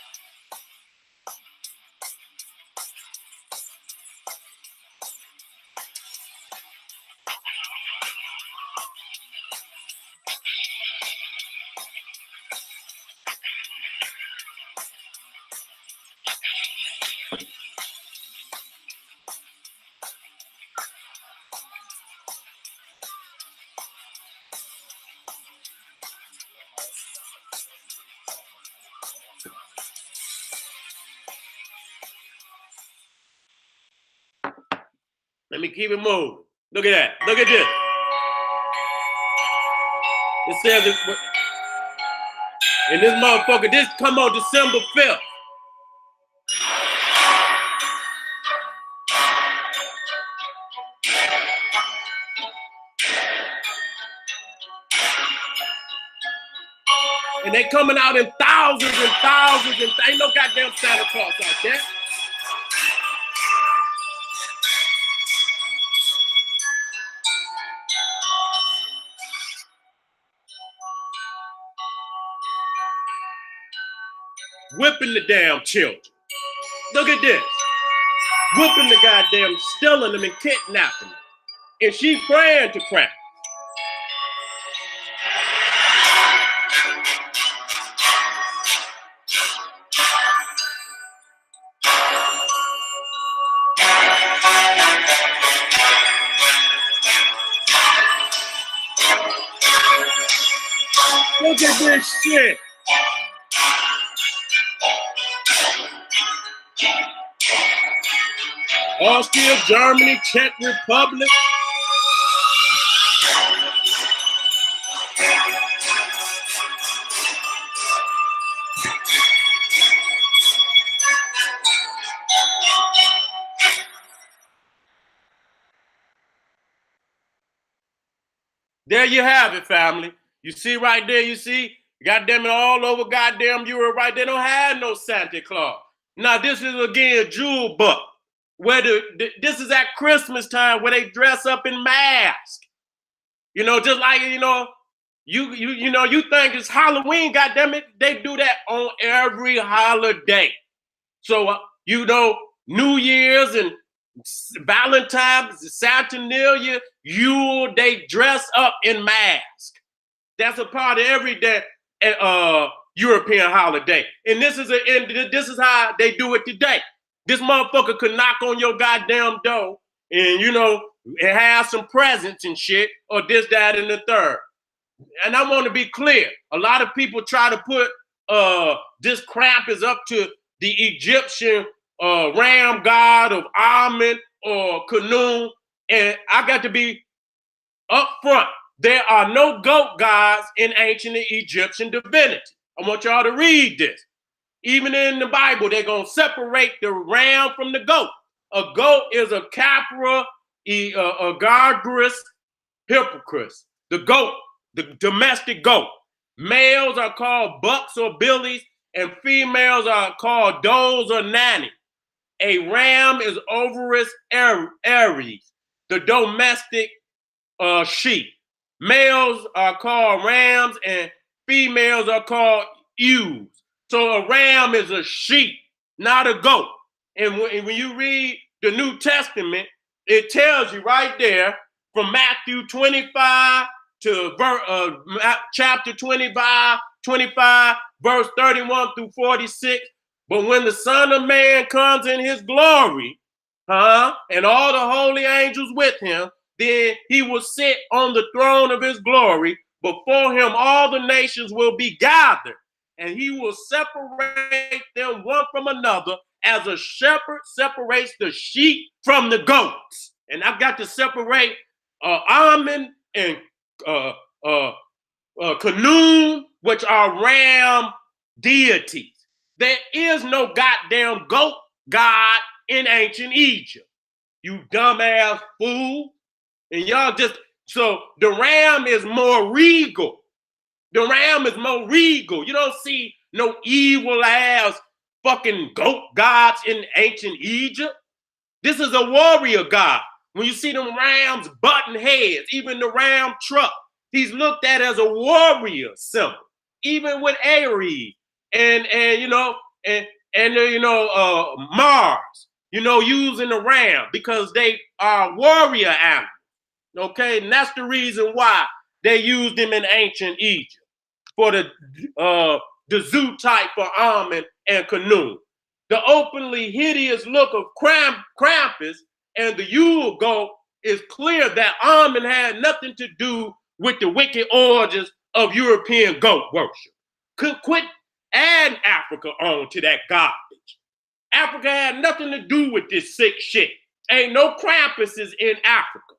Let me keep it moving. Look at that. Look at this. It says, and this motherfucker, this come on December 5th. And they coming out in thousands and thousands, and ain't no goddamn Santa Claus out there. Whipping the damn children. Look at this. Whipping the goddamn, stealing them and kidnapping them. And she praying to crap. Look at this shit. Austria, Germany, Czech Republic. There you have it, family. You see right there, you see, goddamn it, all over goddamn Europe right there, they don't have no Santa Claus. Now, this is, again, Jewel Buck, where this is at Christmas time where they dress up in masks. You know, just like, you know, you think it's Halloween, goddamn it, they do that on every holiday. So, you know, New Year's and Valentine's, Saturnalia, Yule, they dress up in masks. That's a part of every day European holiday. And this is how they do it today. This motherfucker could knock on your goddamn door and, you know, and have some presents and shit, or this, that, and the third. And I want to be clear. A lot of people try to put this crap is up to the Egyptian ram god of Amen or Canaan. And I got to be upfront. There are no goat gods in ancient Egyptian divinity. I want y'all to read this. Even in the Bible, they're going to separate the ram from the goat. A goat is a capra, a gargurus, hypocritus. The goat, the domestic goat. Males are called bucks or billies, and females are called does or nanny. A ram is Ovirus aries, the domestic sheep. Males are called rams and females are called ewes. So a ram is a sheep, not a goat. And when you read the New Testament, it tells you right there from Matthew 25 to chapter 25, verse 31 through 46. But when the Son of Man comes in his glory, and all the holy angels with him, then he will sit on the throne of his glory. Before him, all the nations will be gathered, and he will separate them one from another as a shepherd separates the sheep from the goats. And I've got to separate Amen and Canaan, which are ram deities. There is no goddamn goat god in ancient Egypt. You dumbass fool. And y'all just So the ram is more regal. The ram is more regal. You don't see no evil ass fucking goat gods in ancient Egypt. This is a warrior god. When you see them rams button heads, even the ram truck, he's looked at as a warrior symbol. Even with Aries and Mars, using the ram because they are warrior animals. Okay, and that's the reason why they used them in ancient Egypt for the zoo type for Amun and Canaan. The openly hideous look of Krampus and the Yule goat is clear that Amun had nothing to do with the wicked origins of European goat worship. Quit adding Africa on to that garbage. Africa had nothing to do with this sick shit. Ain't no Krampuses in Africa.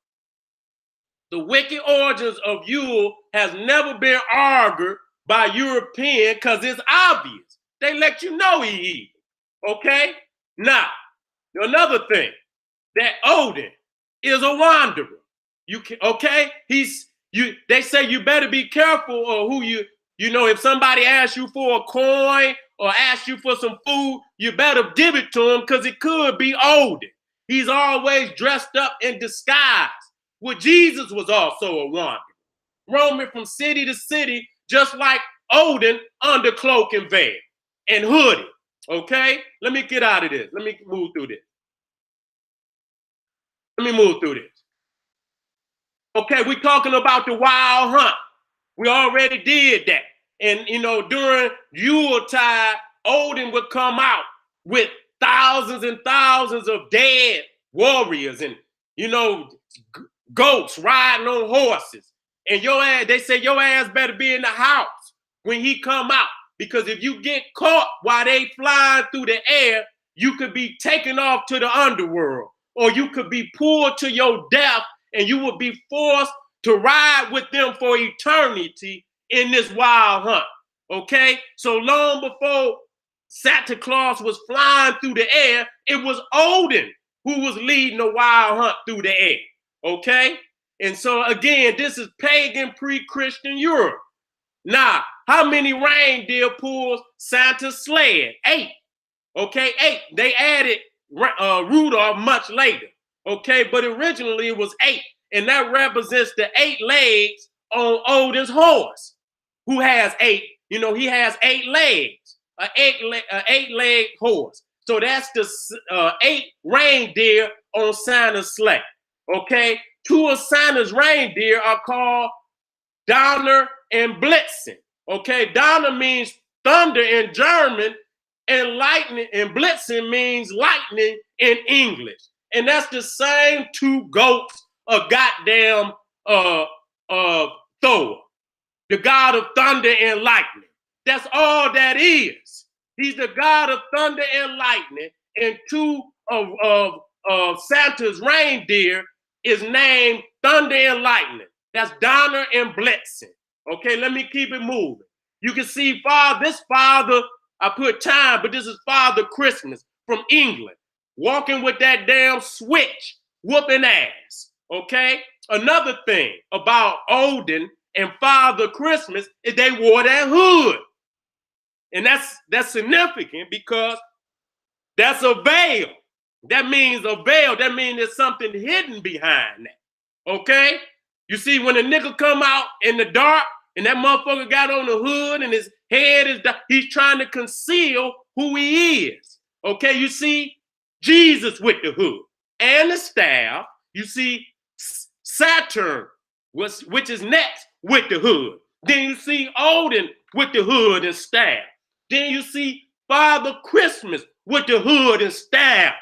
The wicked origins of Yule has never been argued by European because it's obvious. They let you know he evil. Okay? Now, another thing, that Odin is a wanderer. They say you better be careful of who if somebody asks you for a coin or asks you for some food, you better give it to him because it could be Odin. He's always dressed up in disguise. Well, Jesus was also a wanderer, roaming from city to city, just like Odin under cloak and veil and hoodie. Okay? Let me get out of this. Let me move through this. Okay, we're talking about the wild hunt. We already did that. And, during Yuletide, Odin would come out with thousands and thousands of dead warriors and, goats riding on horses. And they say your ass better be in the house when he come out. Because if you get caught while they flying through the air, you could be taken off to the underworld. Or you could be pulled to your death and you would be forced to ride with them for eternity in this wild hunt. Okay? So long before Santa Claus was flying through the air, it was Odin who was leading the wild hunt through the air. Okay? And so again, this is pagan pre-Christian Europe. Now, how many reindeer pulls Santa's sled? 8. Okay, 8. They added Rudolph much later. Okay, but originally it was 8. And that represents the 8 legs on Odin's horse, who has 8. He has 8 legs, an 8-leg horse. So that's the 8 reindeer on Santa's sleigh. Okay, 2 of Santa's reindeer are called Donner and Blitzen. Okay, Donner means thunder in German, and lightning and Blitzen means lightning in English. And that's the same 2 goats of goddamn Thor, the god of thunder and lightning. That's all that is. He's the god of thunder and lightning, and 2 of Santa's reindeer is named Thunder and Lightning. That's Donner and Blitzen. Okay, let me keep it moving. You can see this father, I put time, but this is Father Christmas from England, walking with that damn switch, whooping ass. Okay? Another thing about Odin and Father Christmas is they wore that hood. And that's significant because that's a veil. That means a veil. That means there's something hidden behind that. Okay? You see, when a nigga come out in the dark and that motherfucker got on the hood and his head is down, he's trying to conceal who he is. Okay? You see Jesus with the hood and the staff. You see Saturn, which is next, with the hood. Then you see Odin with the hood and staff. Then you see Father Christmas with the hood and staff.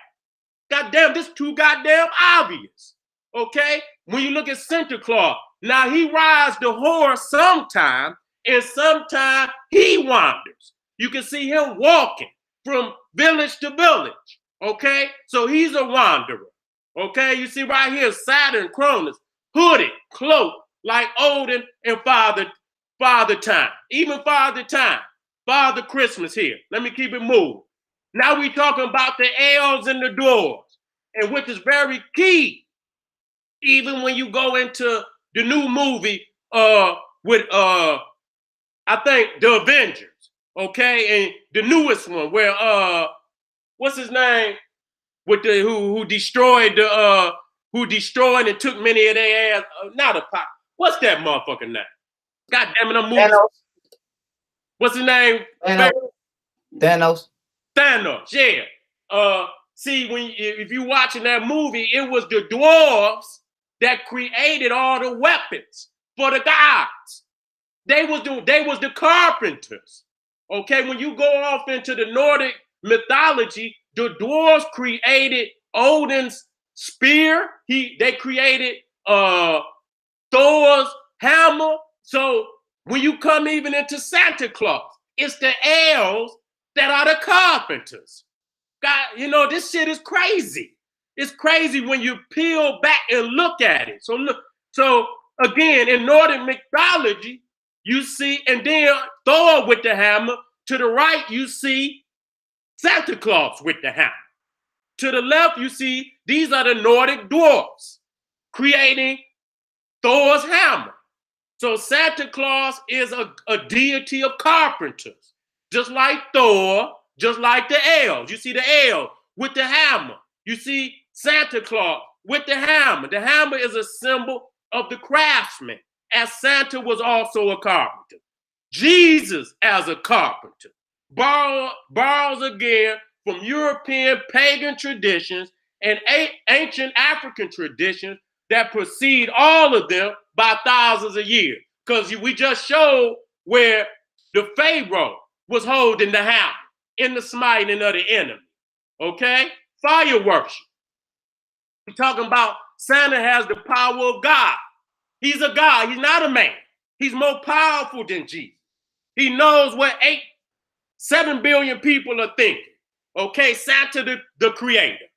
Goddamn, this too goddamn obvious. Okay? When you look at Santa Claus, now he rides the horse sometime, and sometime he wanders. You can see him walking from village to village. Okay? So he's a wanderer. Okay? You see right here, Saturn, Cronus, hooded, cloak, like Odin and Father Time. Even Father Time. Father Christmas here. Let me keep it moving. Now we talking about the elves and the dwarves, and which is very key. Even when you go into the new movie with I think the Avengers, okay, and the newest one where what's his name with the who destroyed the who destroyed and took many of their ass. Not a pop. What's that motherfucking name? God damn it, I'm moving. What's his name? Thanos. Thanos, yeah. See, if you watching that movie, it was the dwarves that created all the weapons for the gods. They was the carpenters. Okay, when you go off into the Nordic mythology, the dwarves created Odin's spear. They created Thor's hammer. So when you come even into Santa Claus, it's the elves that are the carpenters. God, you know, this shit is crazy. It's crazy when you peel back and look at it. So again, in Nordic mythology, you see, and then Thor with the hammer. To the right, you see Santa Claus with the hammer. To the left, you see these are the Nordic dwarfs creating Thor's hammer. So Santa Claus is a deity of carpenters, just like Thor, just like the elves. You see the elf with the hammer. You see Santa Claus with the hammer. The hammer is a symbol of the craftsman, as Santa was also a carpenter. Jesus as a carpenter borrows again from European pagan traditions and ancient African traditions that precede all of them by thousands of years. Because we just showed where the Pharaoh was holding the hammer in the smiting of the enemy. Okay? Fire worship. We're talking about Santa has the power of God. He's a God. He's not a man. He's more powerful than Jesus. He knows what 7 billion people are thinking. Okay, Santa the creator.